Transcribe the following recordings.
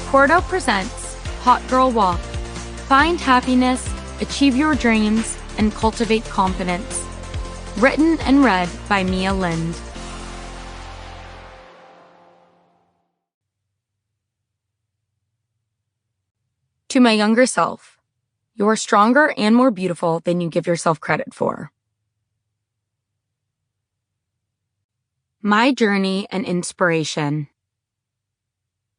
Porto presents Hot Girl Walk. Find happiness, achieve your dreams, and cultivate confidence. Written and read by Mia Lind. To my younger self, you are stronger and more beautiful than you give yourself credit for. My journey and inspiration.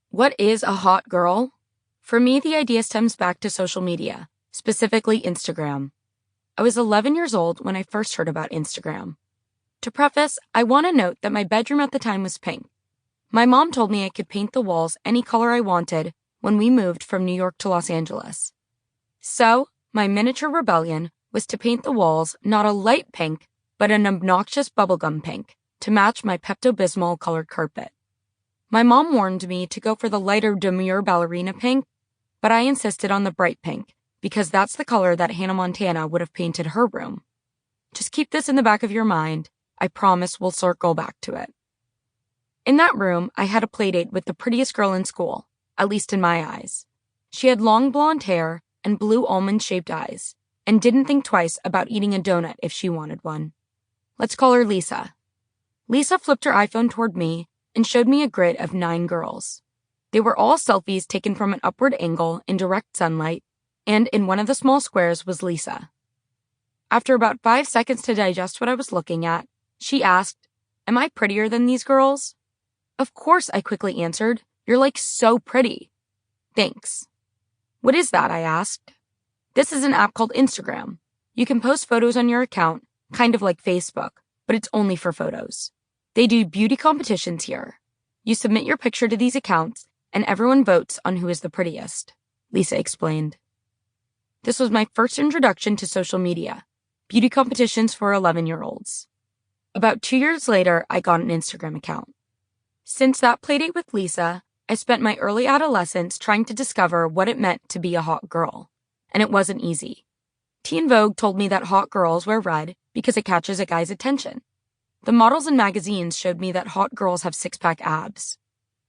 What is a hot girl? For me, the idea stems back to social media, specifically Instagram. I was 11 years old when I first heard about Instagram. To preface, I want to note that my bedroom at the time was pink. My mom told me I could paint the walls any color I wanted when we moved from New York to Los Angeles. So, my miniature rebellion was to paint the walls not a light pink, but an obnoxious bubblegum pink to match my Pepto-Bismol colored carpet. My mom warned me to go for the lighter demure ballerina pink, but I insisted on the bright pink because that's the color that Hannah Montana would have painted her room. Just keep this in the back of your mind. I promise we'll circle back to it. In that room, I had a playdate with the prettiest girl in school, at least in my eyes. She had long blonde hair and blue almond-shaped eyes, and didn't think twice about eating a donut if she wanted one. Let's call her Lisa. Lisa flipped her iPhone toward me and showed me a grid of 9 girls. They were all selfies taken from an upward angle in direct sunlight, and in one of the small squares was Lisa. After about 5 seconds to digest what I was looking at, she asked, "Am I prettier than these girls?" "Of course," I quickly answered. "You're like so pretty." "Thanks." "What is that?" I asked. "This is an app called Instagram. You can post photos on your account, kind of like Facebook, but it's only for photos. They do beauty competitions here. You submit your picture to these accounts, and everyone votes on who is the prettiest," Lisa explained. This was my first introduction to social media, beauty competitions for 11-year-olds. About 2 years later, I got an Instagram account. Since that playdate with Lisa, I spent my early adolescence trying to discover what it meant to be a hot girl, and it wasn't easy. Teen Vogue told me that hot girls wear red because it catches a guy's attention. The models in magazines showed me that hot girls have six-pack abs.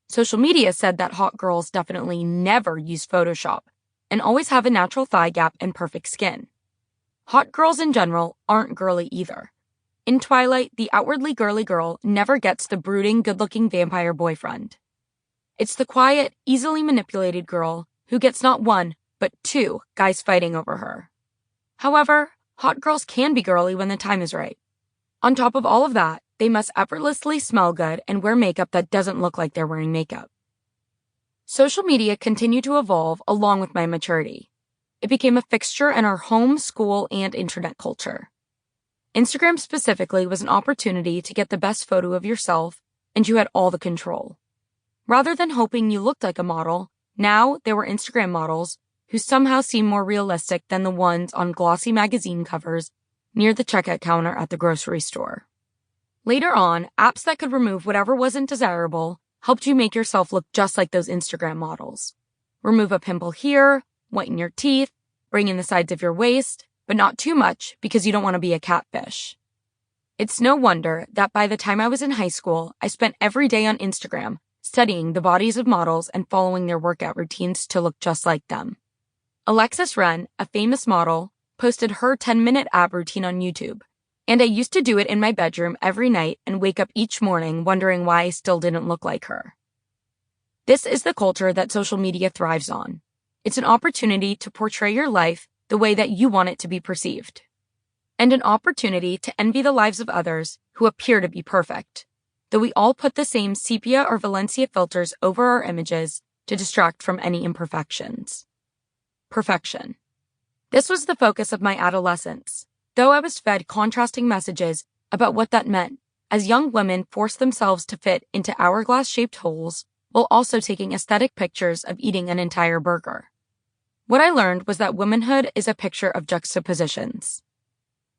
Social media said that hot girls definitely never use Photoshop and always have a natural thigh gap and perfect skin. Hot girls in general aren't girly either. In Twilight, the outwardly girly girl never gets the brooding, good-looking vampire boyfriend. It's the quiet, easily manipulated girl who gets not one, but 2 guys fighting over her. However, hot girls can be girly when the time is right. On top of all of that, they must effortlessly smell good and wear makeup that doesn't look like they're wearing makeup. Social media continued to evolve along with my maturity. It became a fixture in our home, school, and internet culture. Instagram specifically was an opportunity to get the best photo of yourself, and you had all the control. Rather than hoping you looked like a model, now there were Instagram models who somehow seemed more realistic than the ones on glossy magazine covers near the checkout counter at the grocery store. Later on, apps that could remove whatever wasn't desirable helped you make yourself look just like those Instagram models. Remove a pimple here, whiten your teeth, bring in the sides of your waist, but not too much because you don't want to be a catfish. It's no wonder that by the time I was in high school, I spent every day on Instagram studying the bodies of models and following their workout routines to look just like them. Alexis Ren, a famous model, posted her 10-minute ab routine on YouTube, and I used to do it in my bedroom every night and wake up each morning wondering why I still didn't look like her. This is the culture that social media thrives on. It's an opportunity to portray your life the way that you want it to be perceived, and an opportunity to envy the lives of others who appear to be perfect, though we all put the same sepia or Valencia filters over our images to distract from any imperfections. Perfection. This was the focus of my adolescence, though I was fed contrasting messages about what that meant, as young women forced themselves to fit into hourglass-shaped holes while also taking aesthetic pictures of eating an entire burger. What I learned was that womanhood is a picture of juxtapositions.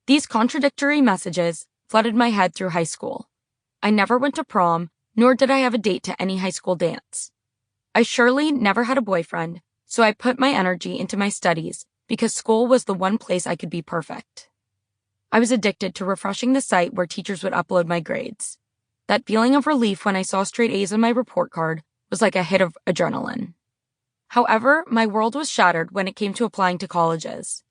These contradictory messages flooded my head through high school. I never went to prom, nor did I have a date to any high school dance. I surely never had a boyfriend, so I put my energy into my studies because school was the one place I could be perfect. I was addicted to refreshing the site where teachers would upload my grades. That feeling of relief when I saw straight A's on my report card was like a hit of adrenaline. However, my world was shattered when it came to applying to colleges.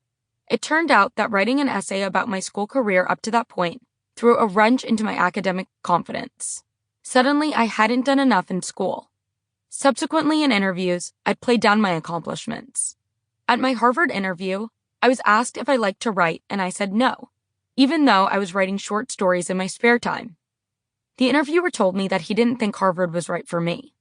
It turned out that writing an essay about my school career up to that point threw a wrench into my academic confidence. Suddenly, I hadn't done enough in school. Subsequently, in interviews, I'd played down my accomplishments. At my Harvard interview, I was asked if I liked to write, and I said no, even though I was writing short stories in my spare time. The interviewer told me that he didn't think Harvard was right for me.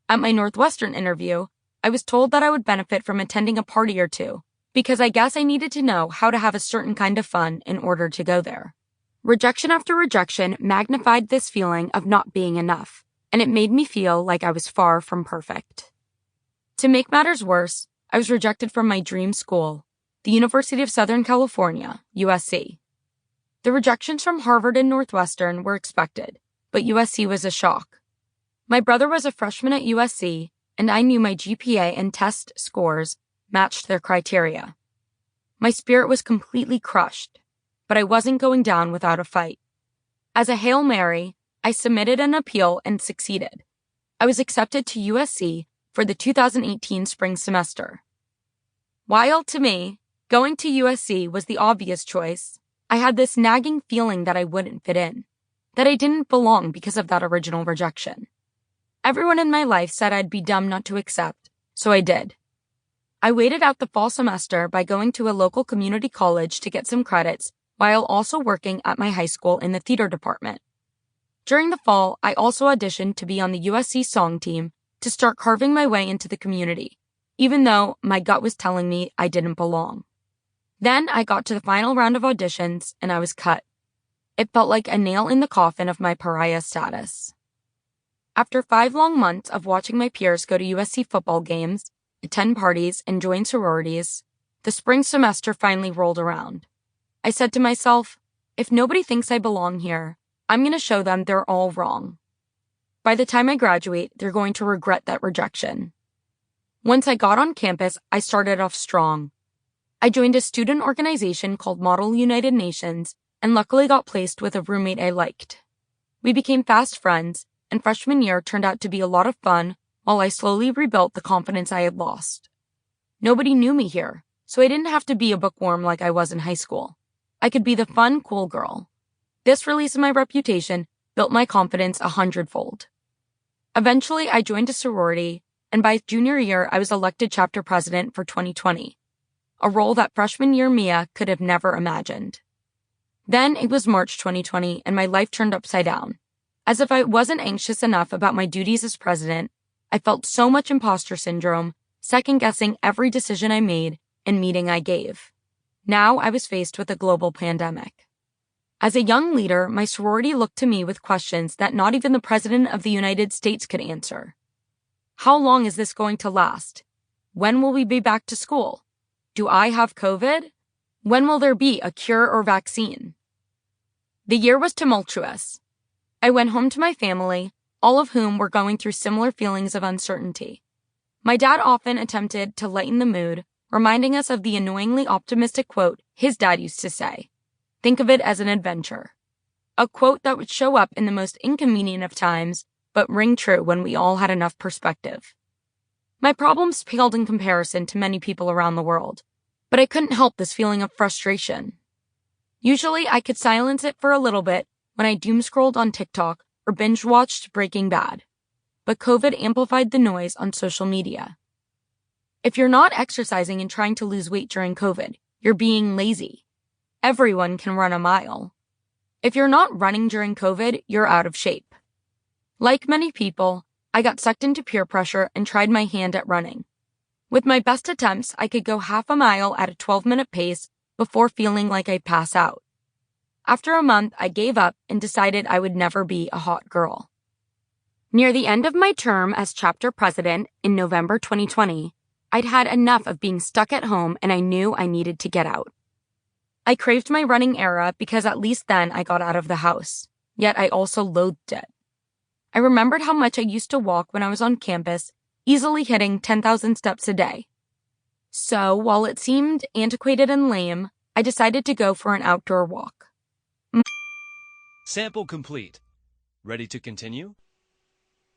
At my Northwestern interview, I was told that I would benefit from attending a party or two, because I guess I needed to know how to have a certain kind of fun in order to go there. Rejection after rejection magnified this feeling of not being enough, and it made me feel like I was far from perfect. To make matters worse, I was rejected from my dream school, the University of Southern California, USC. The rejections from Harvard and Northwestern were expected, but USC was a shock. My brother was a freshman at USC, and I knew my GPA and test scores matched their criteria. My spirit was completely crushed, but I wasn't going down without a fight. As a Hail Mary, I submitted an appeal and succeeded. I was accepted to USC for the 2018 spring semester. While, to me, going to USC was the obvious choice, I had this nagging feeling that I wouldn't fit in, that I didn't belong because of that original rejection. Everyone in my life said I'd be dumb not to accept, so I did. I waited out the fall semester by going to a local community college to get some credits while also working at my high school in the theater department. During the fall, I also auditioned to be on the USC song team to start carving my way into the community, even though my gut was telling me I didn't belong. Then I got to the final round of auditions and I was cut. It felt like a nail in the coffin of my pariah status. After 5 long months of watching my peers go to USC football games, attend parties, and join sororities, the spring semester finally rolled around. I said to myself, if nobody thinks I belong here, I'm going to show them they're all wrong. By the time I graduate, they're going to regret that rejection. Once I got on campus, I started off strong. I joined a student organization called Model United Nations and luckily got placed with a roommate I liked. We became fast friends, and freshman year turned out to be a lot of fun while I slowly rebuilt the confidence I had lost. Nobody knew me here, so I didn't have to be a bookworm like I was in high school. I could be the fun, cool girl. This release of my reputation built my confidence 100-fold. Eventually, I joined a sorority, and by junior year, I was elected chapter president for 2020, a role that freshman year Mia could have never imagined. Then it was March 2020, and my life turned upside down. As if I wasn't anxious enough about my duties as president, I felt so much imposter syndrome, second-guessing every decision I made and meeting I gave. Now I was faced with a global pandemic. As a young leader, my sorority looked to me with questions that not even the President of the United States could answer. How long is this going to last? When will we be back to school? Do I have COVID? When will there be a cure or vaccine? The year was tumultuous. I went home to my family, all of whom were going through similar feelings of uncertainty. My dad often attempted to lighten the mood, reminding us of the annoyingly optimistic quote his dad used to say, "Think of it as an adventure." A quote that would show up in the most inconvenient of times, but ring true when we all had enough perspective. My problems paled in comparison to many people around the world, but I couldn't help this feeling of frustration. Usually I could silence it for a little bit when I doom-scrolled on TikTok or binge-watched Breaking Bad, but COVID amplified the noise on social media. If you're not exercising and trying to lose weight during COVID, you're being lazy. Everyone can run a mile. If you're not running during COVID, you're out of shape. Like many people, I got sucked into peer pressure and tried my hand at running. With my best attempts, I could go half a mile at a 12-minute pace before feeling like I'd pass out. After a month, I gave up and decided I would never be a hot girl. Near the end of my term as chapter president in November 2020, I'd had enough of being stuck at home and I knew I needed to get out. I craved my running era because at least then I got out of the house, yet I also loathed it. I remembered how much I used to walk when I was on campus, easily hitting 10,000 steps a day. So, while it seemed antiquated and lame, I decided to go for an outdoor walk. Sample complete. Ready to continue?